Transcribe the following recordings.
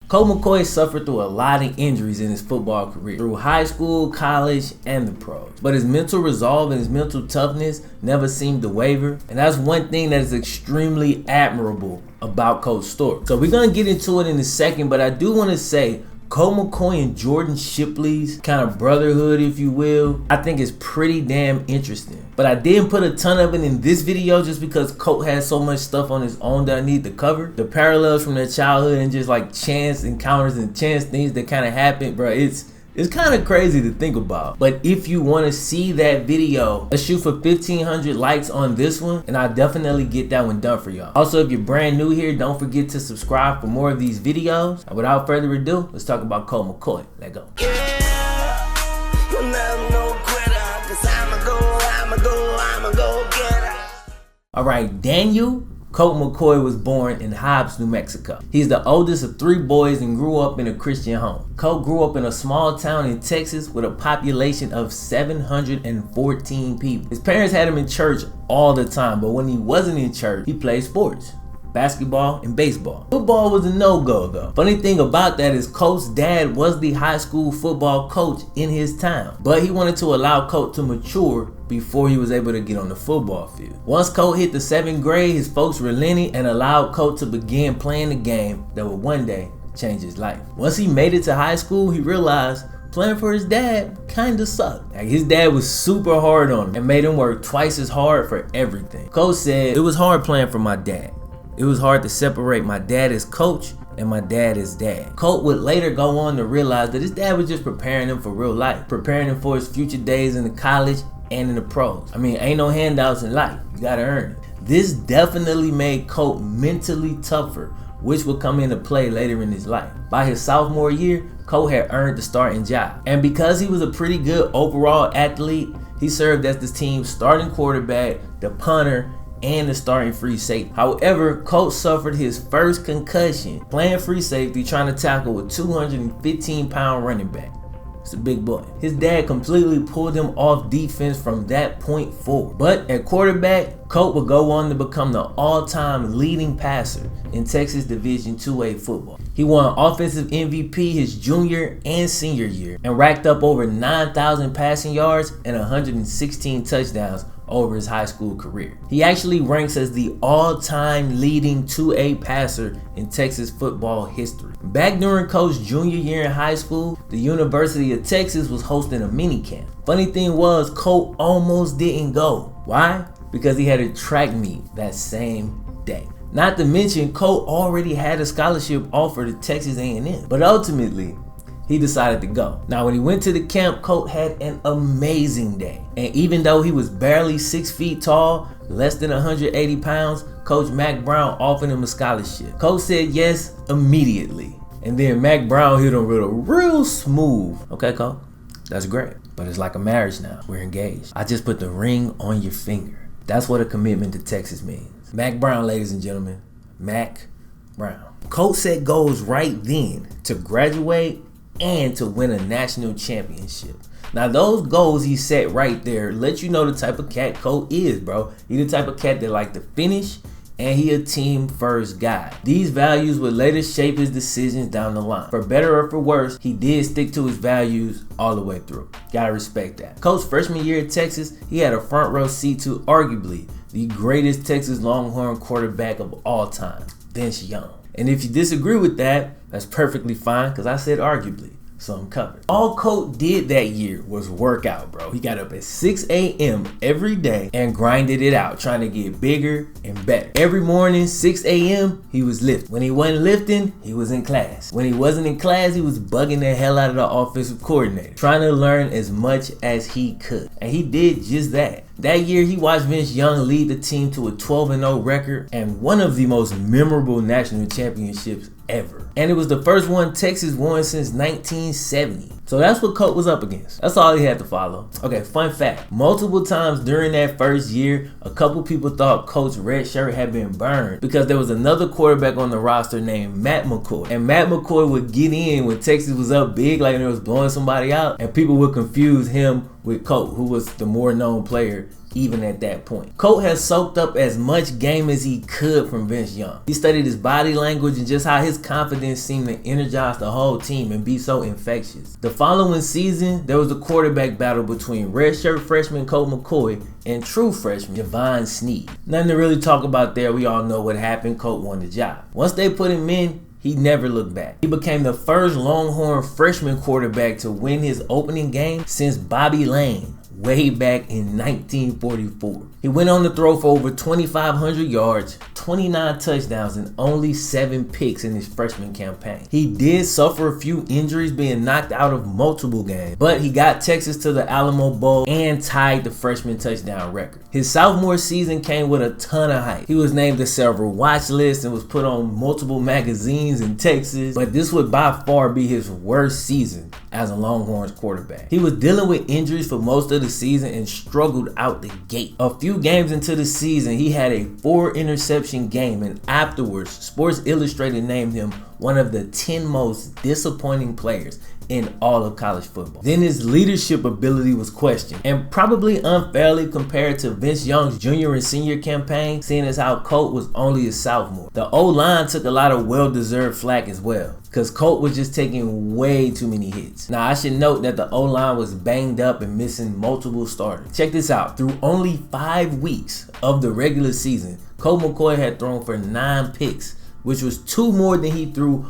Colt McCoy suffered through a lot of injuries in his football career, through high school, college, and the pros. But his mental resolve and his mental toughness never seemed to waver, and that's one thing that is extremely admirable about Colt's story. So we're gonna get into it in a second, but I do want to say Colt McCoy and Jordan Shipley's kind of brotherhood, if you will, I think is pretty damn interesting. But I didn't put a ton of it in this video just because Colt has so much stuff on his own that I need to cover. The parallels from their childhood and just like chance encounters and chance things that kind of happen, bro, it's kind of crazy to think about. But if you want to see that video, let's shoot for 1,500 likes on this one, and I'll definitely get that one done for y'all. Also, if you're brand new here, don't forget to subscribe for more of these videos. And without further ado, let's talk about Colt McCoy. Let's go. All right, Daniel Colt McCoy was born in Hobbs, New Mexico. He's the oldest of 3 boys and grew up in a Christian home. Colt grew up in a small town in Texas with a population of 714 people. His parents had him in church all the time, but when he wasn't in church, he played sports. Basketball and baseball. Football was a no-go though. Funny thing about that is Colt's dad was the high school football coach in his town, but he wanted to allow Colt to mature before he was able to get on the football field. Once Colt hit the 7th grade, his folks relented and allowed Colt to begin playing the game that would one day change his life. Once he made it to high school, he realized playing for his dad kinda sucked. Like, his dad was super hard on him and made him work twice as hard for everything. Colt said, "It was hard playing for my dad. It was hard to separate my dad as coach and my dad as dad." Colt would later go on to realize that his dad was just preparing him for real life, preparing him for his future days in the college and in the pros. I mean, ain't no handouts in life. You gotta earn it. This definitely made Colt mentally tougher, which would come into play later in his life. By his sophomore year, Colt had earned the starting job. And because he was a pretty good overall athlete, he served as the team's starting quarterback, the punter, and the starting free safety. However, Colt suffered his first concussion playing free safety trying to tackle a 215-pound running back. It's a big boy. His dad completely pulled him off defense from that point forward. But at quarterback, Colt would go on to become the all-time leading passer in Texas Division IIA football. He won Offensive MVP his junior and senior year and racked up over 9,000 passing yards and 116 touchdowns over his high school career. He actually ranks as the all-time leading 2A passer in Texas football history. Back during Colt's junior year in high school, the University of Texas was hosting a mini camp. Funny thing was, Colt almost didn't go. Why? Because he had a track meet that same day. Not to mention, Colt already had a scholarship offer to Texas A&M, but ultimately, he decided to go. Now, when he went to the camp, Colt had an amazing day. And even though he was barely 6 feet tall, less than 180 pounds, Coach Mack Brown offered him a scholarship. Colt said yes immediately. And then Mack Brown hit him with a real smooth, "Okay, Colt, that's great, but it's like a marriage now. We're engaged. I just put the ring on your finger." That's what a commitment to Texas means. Mack Brown, ladies and gentlemen, Mack Brown. Colt set goals right then to graduate and to win a national championship. Now, those goals he set right there let you know the type of cat Colt is, bro. He the type of cat that like to finish, and he a team first guy. These values would later shape his decisions down the line. For better or for worse, he did stick to his values all the way through. Gotta respect that. Colt's freshman year at Texas, he had a front row seat to arguably the greatest Texas Longhorn quarterback of all time, Vince Young. And if you disagree with that, that's perfectly fine, because I said arguably, so I'm covered. All Colt did that year was work out, bro. He got up at 6 a.m. every day and grinded it out, trying to get bigger and better. Every morning, 6 a.m., he was lifting. When he wasn't lifting, he was in class. When he wasn't in class, he was bugging the hell out of the offensive coordinator, trying to learn as much as he could. And he did just that. That year, he watched Vince Young lead the team to a 12-0 record and one of the most memorable national championships ever. And it was the first one Texas won since 1970. So that's what Colt was up against. That's all he had to follow. Okay, fun fact. Multiple times during that first year, a couple people thought Colt's red shirt had been burned because there was another quarterback on the roster named Matt McCoy. And Matt McCoy would get in when Texas was up big, like they was blowing somebody out, and people would confuse him with Colt, who was the more known player even at that point. Colt has soaked up as much game as he could from Vince Young. He studied his body language and just how his confidence seemed to energize the whole team and be so infectious. The following season, there was a quarterback battle between redshirt freshman Colt McCoy and true freshman Javon Sneed. Nothing to really talk about there. We all know what happened. Colt won the job. Once they put him in, he never looked back. He became the first Longhorn freshman quarterback to win his opening game since Bobby Lane way back in 1944. He went on to throw for over 2,500 yards, 29 touchdowns, and only 7 picks in his freshman campaign. He did suffer a few injuries, being knocked out of multiple games, but he got Texas to the Alamo Bowl and tied the freshman touchdown record. His sophomore season came with a ton of hype. He was named to several watch lists and was put on multiple magazines in Texas, but this would by far be his worst season as a Longhorns quarterback. He was dealing with injuries for most of the season and struggled out the gate. A few games into the season, he had a 4 interception game, and afterwards, Sports Illustrated named him one of the 10 most disappointing players in all of college football. Then his leadership ability was questioned, and probably unfairly compared to Vince Young's junior and senior campaign, seeing as how Colt was only a sophomore. The O-line took a lot of well-deserved flack as well, because Colt was just taking way too many hits. Now, I should note that the O-line was banged up and missing multiple starters. Check this out. Through only 5 weeks of the regular season, Colt McCoy had thrown for 9 picks, which was 2 more than he threw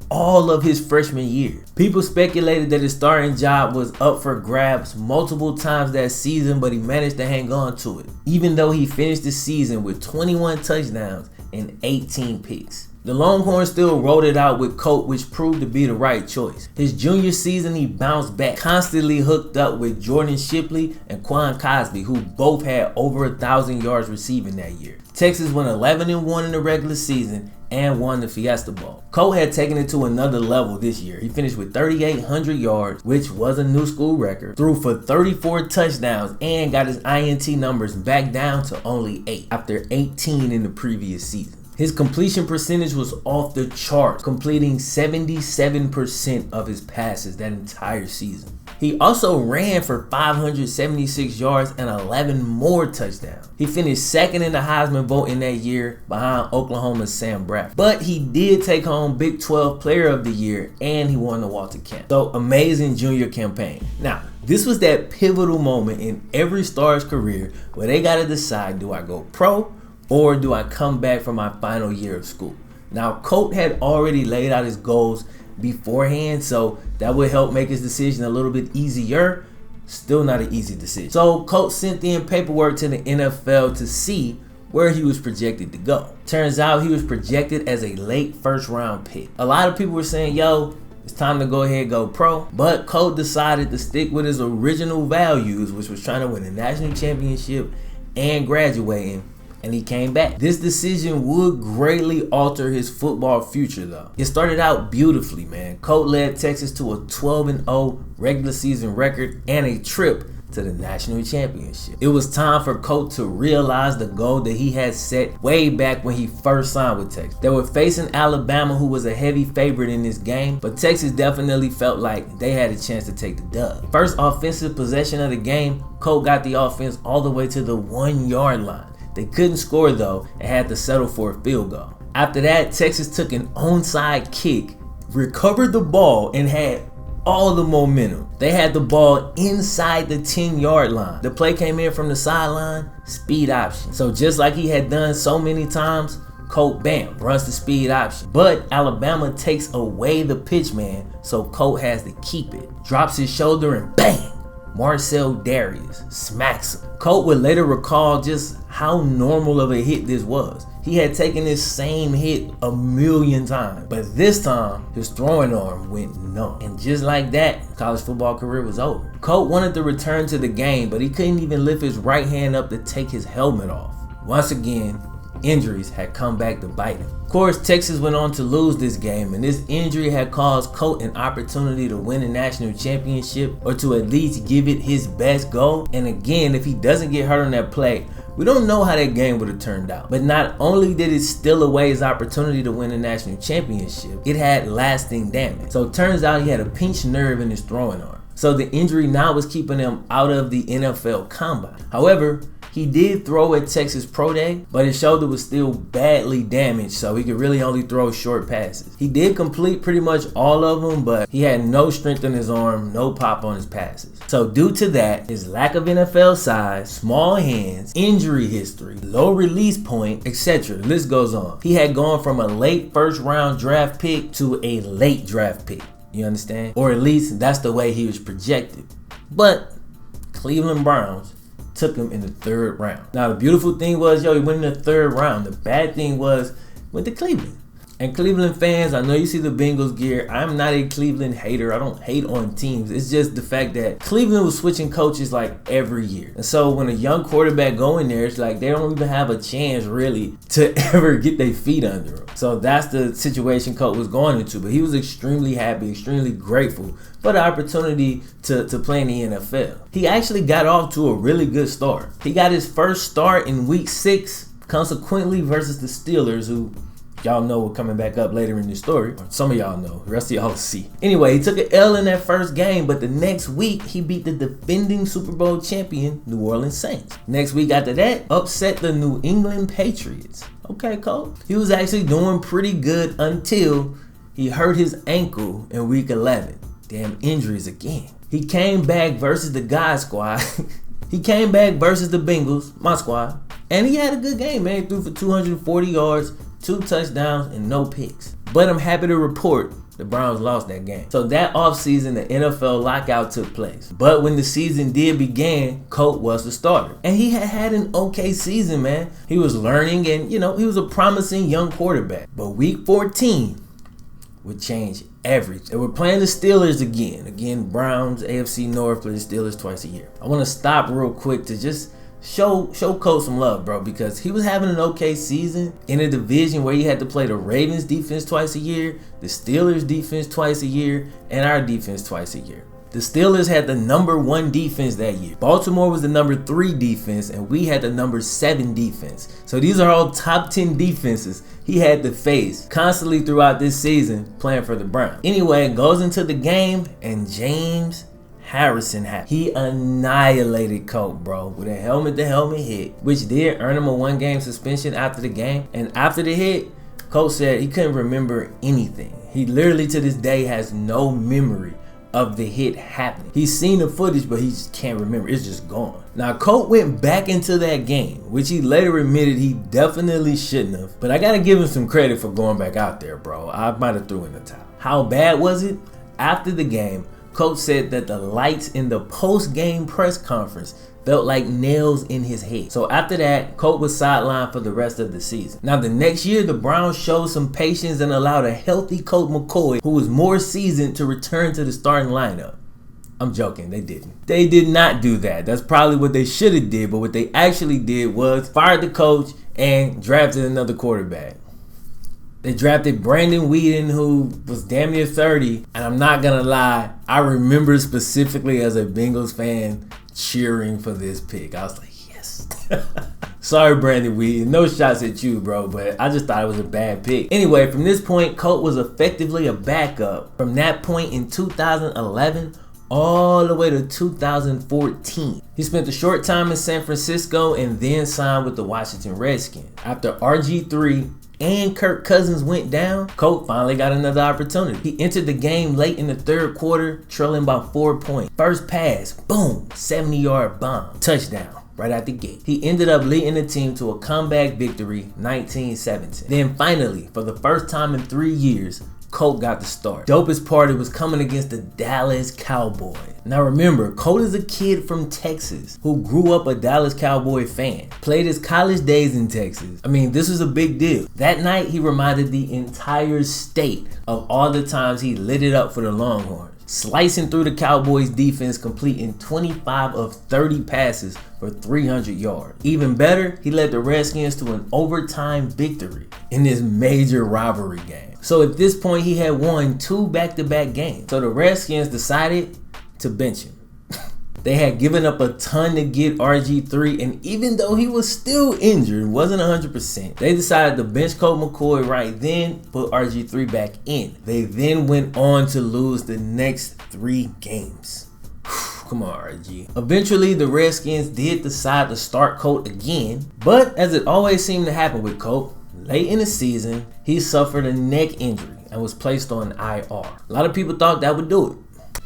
all of his freshman year. People speculated that his starting job was up for grabs multiple times that season, but he managed to hang on to it, even though he finished the season with 21 touchdowns and 18 picks. The Longhorns still rolled it out with Colt, which proved to be the right choice. His junior season, he bounced back, constantly hooked up with Jordan Shipley and Quan Cosby, who both had over 1,000 yards receiving that year. Texas went 11-1 in the regular season and won the Fiesta Bowl. Colt had taken it to another level this year. He finished with 3,800 yards, which was a new school record, threw for 34 touchdowns, and got his INT numbers back down to only 8 after 18 in the previous season. His completion percentage was off the chart, completing 77% of his passes that entire season. He also ran for 576 yards and 11 more touchdowns. He finished second in the Heisman voting that year behind Oklahoma's Sam Bradford. But he did take home Big 12 Player of the Year, and he won the Walter Camp. So, amazing junior campaign. Now, this was that pivotal moment in every star's career where they got to decide, do I go pro or do I come back for my final year of school? Now, Colt had already laid out his goals beforehand, so that would help make his decision a little bit easier. Still not an easy decision. So Colt sent in paperwork to the NFL to see where he was projected to go. Turns out he was projected as a late first round pick. A lot of people were saying, yo, it's time to go ahead and go pro. But Colt decided to stick with his original values, which was trying to win a national championship and graduating. And he came back. This decision would greatly alter his football future, though. It started out beautifully, man. Colt led Texas to a 12-0 regular season record and a trip to the national championship. It was time for Colt to realize the goal that he had set way back when he first signed with Texas. They were facing Alabama, who was a heavy favorite in this game, but Texas definitely felt like they had a chance to take the dub. First offensive possession of the game, Colt got the offense all the way to the 1-yard line. They couldn't score though and had to settle for a field goal. After that, Texas took an onside kick, recovered the ball, and had all the momentum. They had the ball inside the 10-yard line. The play came in from the sideline, speed option. So just like he had done so many times, Colt, bam, runs the speed option. But Alabama takes away the pitch man, so Colt has to keep it. Drops his shoulder and bang! Marcel Darius smacks him. Colt would later recall just how normal of a hit this was. He had taken this same hit a million times, but this time his throwing arm went numb. And just like that, his college football career was over. Colt wanted to return to the game, but he couldn't even lift his right hand up to take his helmet off. Once again, injuries had come back to bite him. Of course, Texas went on to lose this game, and this injury had caused Colt an opportunity to win a national championship or to at least give it his best go. And again, if he doesn't get hurt on that play, we don't know how that game would have turned out. But not only did it steal away his opportunity to win a national championship, it had lasting damage. So it turns out he had a pinched nerve in his throwing arm. So the injury now was keeping him out of the NFL combine. However, He did throw at Texas Pro Day, but his shoulder was still badly damaged, so he could really only throw short passes. He did complete pretty much all of them, but he had no strength in his arm, no pop on his passes. So due to that, his lack of NFL size, small hands, injury history, low release point, etc., the list goes on. He had gone from a late first round draft pick to a late draft pick. You understand? Or at least that's the way he was projected. But Cleveland Browns took him in the 3rd round. Now the beautiful thing was, he went in the 3rd round. The bad thing was, went to Cleveland. And Cleveland fans, I know you see the Bengals gear. I'm not a Cleveland hater. I don't hate on teams. It's just the fact that Cleveland was switching coaches like every year. And so when a young quarterback go in there, it's like they don't even have a chance really to ever get their feet under them. So that's the situation Colt was going into. But he was extremely happy, extremely grateful for the opportunity to play in the NFL. He actually got off to a really good start. He got his first start in week 6, consequently versus the Steelers, who y'all know we're coming back up later in the story. Or some of y'all know. The rest of y'all see. Anyway, he took an L in that first game, but the next week, he beat the defending Super Bowl champion, New Orleans Saints. Next week after that, upset the New England Patriots. Okay, Colt. He was actually doing pretty good until he hurt his ankle in week 11. Damn injuries again. He came back versus the God squad. He came back versus the Bengals, my squad. And he had a good game, man. He threw for 240 yards. 2 touchdowns and no picks. But I'm happy to report the Browns lost that game. So that offseason, the NFL lockout took place. But when the season did begin, Colt was the starter. And he had an okay season, man. He was learning and, he was a promising young quarterback. But week 14 would change everything. They were playing the Steelers again. Again, Browns, AFC North, play the Steelers twice a year. I want to stop real quick to just show Colt some love, bro, because he was having an okay season in a division where he had to play the Ravens defense twice a year, the Steelers defense twice a year, and our defense twice a year. The Steelers had the number 1 defense that year. Baltimore was the number 3 defense, and we had the number 7 defense. So these are all top 10 defenses he had to face constantly throughout this season playing for the Browns. Anyway, goes into the game, and James Harrison happened. He annihilated Colt, bro, with a helmet-to-helmet hit, which did earn him a 1-game suspension after the game. And after the hit, Colt said he couldn't remember anything. He literally to this day has no memory of the hit happening. He's seen the footage, but he just can't remember. It's just gone. Now, Colt went back into that game, which he later admitted he definitely shouldn't have. But I gotta give him some credit for going back out there, bro. I might have threw in the towel. How bad was it? After the game, Colt said that the lights in the post-game press conference felt like nails in his head. So after that, Colt was sidelined for the rest of the season. Now the next year, the Browns showed some patience and allowed a healthy Colt McCoy, who was more seasoned, to return to the starting lineup. I'm joking, they didn't. They did not do that. That's probably what they should have did, but what they actually did was fired the coach and drafted another quarterback. They drafted Brandon Whedon, who was damn near 30. And I'm not going to lie, I remember specifically as a Bengals fan cheering for this pick. I was like, yes. Sorry, Brandon Whedon. No shots at you, bro, but I just thought it was a bad pick. Anyway, from this point, Colt was effectively a backup. From that point in 2011, all the way to 2014. He spent a short time in San Francisco and then signed with the Washington Redskins. After RG3 and Kirk Cousins went down, Colt finally got another opportunity. He entered the game late in the 3rd quarter, trailing by 4 points. First pass, boom, 70-yard bomb, touchdown right out the gate. He ended up leading the team to a comeback victory, 19-17. Then finally, for the first time in 3 years, Colt got the start. Dopest part, it was coming against the Dallas Cowboys. Now remember, Colt is a kid from Texas who grew up a Dallas Cowboy fan. Played his college days in Texas. I mean, this was a big deal. That night, he reminded the entire state of all the times he lit it up for the Longhorns. Slicing through the Cowboys defense, completing 25 of 30 passes for 300 yards. Even better, he led the Redskins to an overtime victory in this major rivalry game. So at this point, he had won 2 back-to-back games. So the Redskins decided to bench him. They had given up a ton to get RG3, and even though he was still injured, wasn't 100%, they decided to bench Colt McCoy right then, put RG3 back in. They then went on to lose the next 3 games. Come on, RG. Eventually, the Redskins did decide to start Colt again, but as it always seemed to happen with Colt, late in the season, he suffered a neck injury and was placed on IR. A lot of people thought that would do it.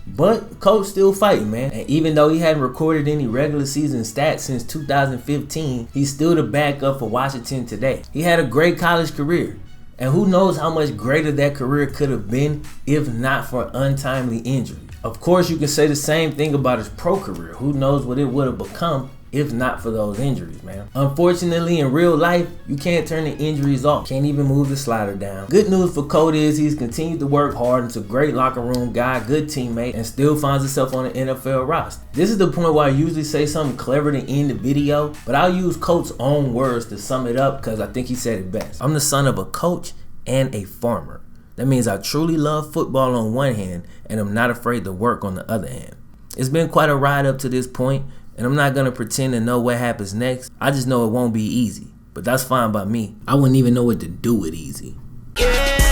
But Colt's still fighting, man. And even though he hadn't recorded any regular season stats since 2015, he's still the backup for Washington today. He had a great college career. And who knows how much greater that career could have been if not for untimely injury. Of course, you can say the same thing about his pro career. Who knows what it would have become if not for those injuries, man. Unfortunately, in real life, you can't turn the injuries off. Can't even move the slider down. Good news for Colt is he's continued to work hard and is a great locker room guy, good teammate, and still finds himself on the NFL roster. This is the point where I usually say something clever to end the video, but I'll use Colt's own words to sum it up because I think he said it best. I'm the son of a coach and a farmer. That means I truly love football on one hand, and I'm not afraid to work on the other hand. It's been quite a ride up to this point, and I'm not gonna pretend to know what happens next. I just know it won't be easy, but that's fine by me. I wouldn't even know what to do with easy. Yeah.